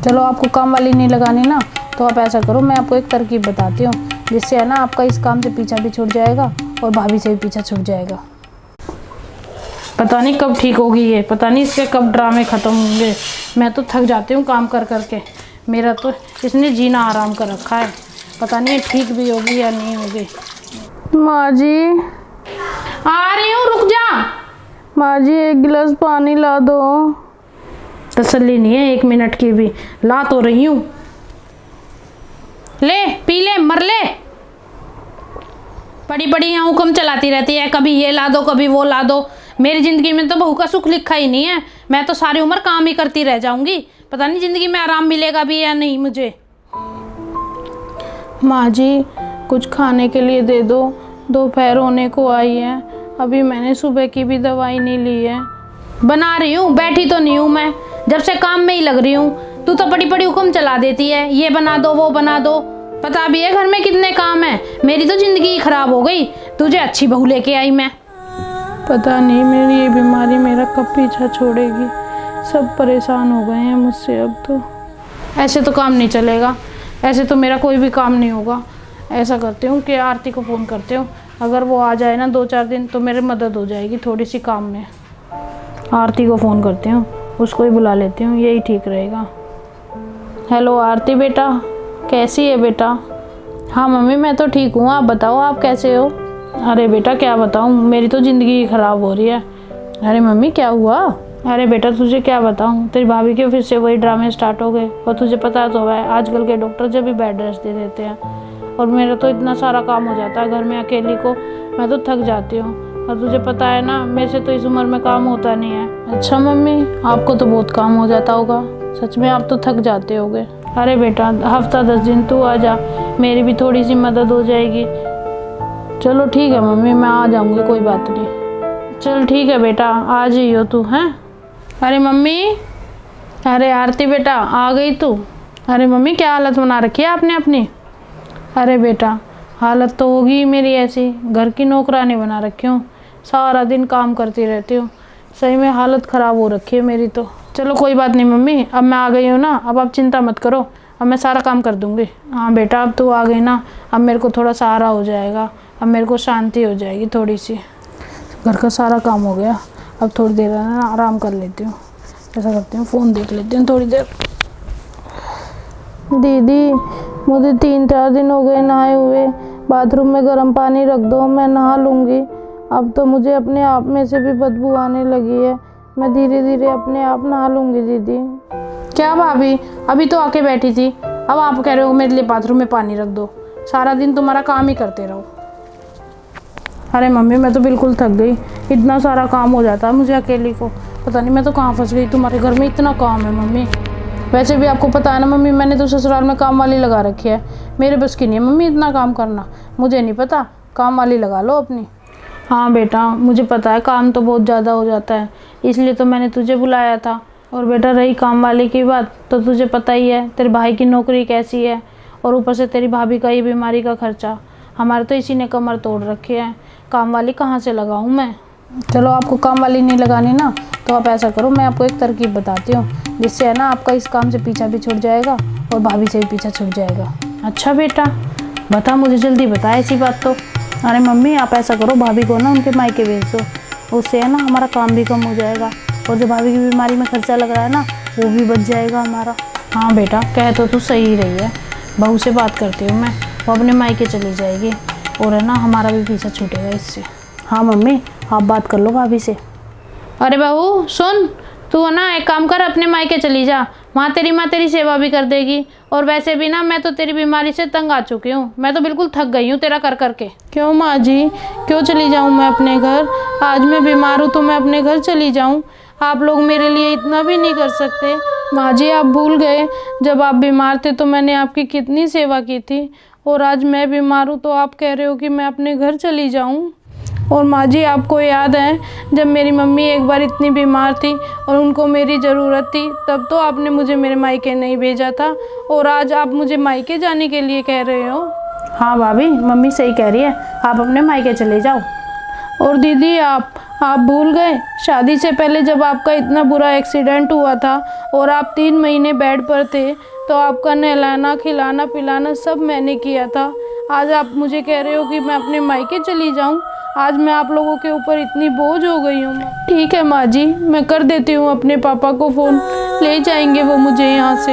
चलो आपको काम वाली नहीं लगानी ना, तो आप ऐसा करो, मैं आपको एक तरकीब बताती हूँ, जिससे है ना आपका इस काम से पीछा भी छूट जाएगा और भाभी से भी पीछा छूट जाएगा। पता नहीं कब ठीक होगी ये, पता नहीं इसके कब ड्रामे ख़त्म होंगे। मैं तो थक जाती हूँ काम कर कर के, मेरा तो इसने जीना आराम कर रखा है। पता नहीं ठीक भी होगी या नहीं होगी। माँ जी, आ रही हूँ, रुक जा। माँ जी एक गिलास पानी ला दो। तसल्ली नहीं है 1 मिनट की भी, ला तो रही हूँ। ले पी ले, मर ले। बड़ी बड़ी यहाँ हुक्म चलाती रहती है, कभी ये ला दो कभी वो ला दो। मेरी ज़िंदगी में तो बहू का सुख लिखा ही नहीं है। मैं तो सारी उम्र काम ही करती रह जाऊंगी। पता नहीं ज़िंदगी में आराम मिलेगा भी या नहीं मुझे। माँ जी कुछ खाने के लिए दे दो, दोपहर होने को आई है, अभी मैंने सुबह की भी दवाई नहीं ली है। बना रही हूँ, बैठी तो नहीं हूँ मैं, जब से काम में ही लग रही हूँ। तू तो बड़ी बड़ी हुक्म चला देती है, ये बना दो वो बना दो। पता भी है घर में कितने काम है। मेरी तो ज़िंदगी ही खराब हो गई, तुझे अच्छी बहू लेके आई मैं। पता नहीं मेरी ये बीमारी मेरा कब पीछा छोड़ेगी। सब परेशान हो गए हैं मुझसे अब तो। ऐसे तो काम नहीं चलेगा, ऐसे तो मेरा कोई भी काम नहीं होगा। ऐसा करती हूँ कि आरती को फ़ोन करती हूँ, अगर वो आ जाए ना 2-4 दिन तो मेरी मदद हो जाएगी थोड़ी सी काम में। आरती को फ़ोन करती हूँ, उसको ही बुला लेती हूँ, यही ठीक रहेगा। हेलो आरती बेटा, कैसी है बेटा? हाँ मम्मी मैं तो ठीक हूँ, आप बताओ आप कैसे हो? अरे बेटा क्या बताऊँ, मेरी तो ज़िंदगी ख़राब हो रही है। अरे मम्मी क्या हुआ? अरे बेटा तुझे क्या बताऊँ, तेरी भाभी के फिर से वही ड्रामे स्टार्ट हो गए। और तुझे पता तो है आजकल के डॉक्टर जब भी बेड रेस्ट दे देते हैं, और मेरा तो इतना सारा काम हो जाता है घर में अकेली को, मैं तो थक जाती हूँ। और तुझे पता है ना मेरे से तो इस उम्र में काम होता नहीं है। अच्छा मम्मी आपको तो बहुत काम हो जाता होगा, सच में आप तो थक जाते होगे। अरे बेटा हफ्ता 10 दिन तू आ जा, मेरी भी थोड़ी सी मदद हो जाएगी। चलो ठीक है मम्मी मैं आ जाऊँगी, कोई बात नहीं। चल ठीक है बेटा आ जाइयो तू। हैं? अरे मम्मी, अरे आरती बेटा आ गई तू? अरे मम्मी क्या हालत बना रखी है आपने अपनी? अरे बेटा हालत तो होगी मेरी ऐसी, घर की नौकरानी बना रखी हूँ, सारा दिन काम करती रहती हूँ। सही में हालत ख़राब हो रखी है मेरी तो। चलो कोई बात नहीं मम्मी, अब मैं आ गई हूँ ना, अब आप चिंता मत करो, अब मैं सारा काम कर दूँगी। हाँ बेटा अब तू आ गई ना, अब मेरे को थोड़ा सहारा हो जाएगा, अब मेरे को शांति हो जाएगी थोड़ी सी। घर का सारा काम हो गया, अब थोड़ी देर ना आराम कर लेती हूँ। ऐसा करती हूँ फ़ोन देख लेती हूँ थोड़ी देर। दीदी मुझे 3-4 दिन हो गए नहाए हुए, बाथरूम में गर्म पानी रख दो, मैं नहा लूँगी। अब तो मुझे अपने आप में से भी बदबू आने लगी है, मैं धीरे धीरे अपने आप नहा लूँगी दीदी। क्या भाभी अभी तो आके बैठी थी, अब आप कह रहे हो मेरे लिए बाथरूम में पानी रख दो? सारा दिन तुम्हारा काम ही करते रहो। अरे मम्मी मैं तो बिल्कुल थक गई, इतना सारा काम हो जाता है मुझे अकेली को, पता नहीं मैं तो कहाँ फंस गई, तुम्हारे घर में इतना काम है मम्मी। वैसे भी आपको पता है ना मम्मी, मैंने तो ससुराल में काम वाली लगा रखी है, मेरे बस की नहीं है मम्मी इतना काम करना, मुझे नहीं पता, काम वाली लगा लो अपनी। हाँ बेटा मुझे पता है काम तो बहुत ज़्यादा हो जाता है, इसलिए तो मैंने तुझे बुलाया था। और बेटा रही काम वाले की बात, तो तुझे पता ही है तेरे भाई की नौकरी कैसी है, और ऊपर से तेरी भाभी का ये बीमारी का खर्चा, हमारे तो इसी ने कमर तोड़ रखी है। काम वाली कहाँ से लगाऊँ मैं? चलो आपको काम वाली नहीं लगानी ना, तो आप ऐसा करो, मैं आपको एक तरकीब बताती हूँ, जिससे है ना आपका इस काम से पीछा भी छूट जाएगा और भाभी से भी पीछा छूट जाएगा। अच्छा बेटा बता, मुझे जल्दी बता ऐसी बात तो। अरे मम्मी आप ऐसा करो, भाभी को ना उनके मायके भेज दो, उससे है ना हमारा काम भी कम हो जाएगा, और जो भाभी की बीमारी में खर्चा लग रहा है ना वो भी बच जाएगा हमारा। हाँ बेटा कह तो तू सही रही है, बहू से बात करती हूँ मैं, वो अपने मायके चली जाएगी, और है ना हमारा भी पीछा छूटेगा इससे। हाँ मम्मी आप बात कर लो भाभी से। अरे बहू सुन, तू है ना एक काम कर, अपने मायके चली जा, वहाँ तेरी माँ तेरी सेवा भी कर देगी। और वैसे भी ना मैं तो तेरी बीमारी से तंग आ चुकी हूँ, मैं तो बिल्कुल थक गई हूँ तेरा कर करके। क्यों माँ जी, क्यों चली जाऊँ मैं अपने घर? आज मैं बीमार हूँ तो मैं अपने घर चली जाऊँ? आप लोग मेरे लिए इतना भी नहीं कर सकते? माँ जी आप भूल गए, जब आप बीमार थे तो मैंने आपकी कितनी सेवा की थी, और आज मैं बीमार हूँ तो आप कह रहे हो कि मैं अपने घर चली जाऊँ? और माँ जी आपको याद है जब मेरी मम्मी एक बार इतनी बीमार थी और उनको मेरी ज़रूरत थी, तब तो आपने मुझे मेरे मायके नहीं भेजा था, और आज आप मुझे मायके जाने के लिए कह रहे हो? हाँ भाभी मम्मी सही कह रही है, आप अपने मायके चले जाओ। और दीदी आप आप भूल गए शादी से पहले जब आपका इतना बुरा एक्सीडेंट हुआ था और आप 3 महीने बेड पर थे, तो आपका नहलाना खिलाना पिलाना सब मैंने किया था। आज आप मुझे कह रहे हो कि मैं अपने मायके चली जाऊं। आज मैं आप लोगों के ऊपर इतनी बोझ हो गई हूँ। ठीक है माँ जी, मैं कर देती हूँ अपने पापा को फ़ोन, ले जाएंगे वो मुझे यहाँ से।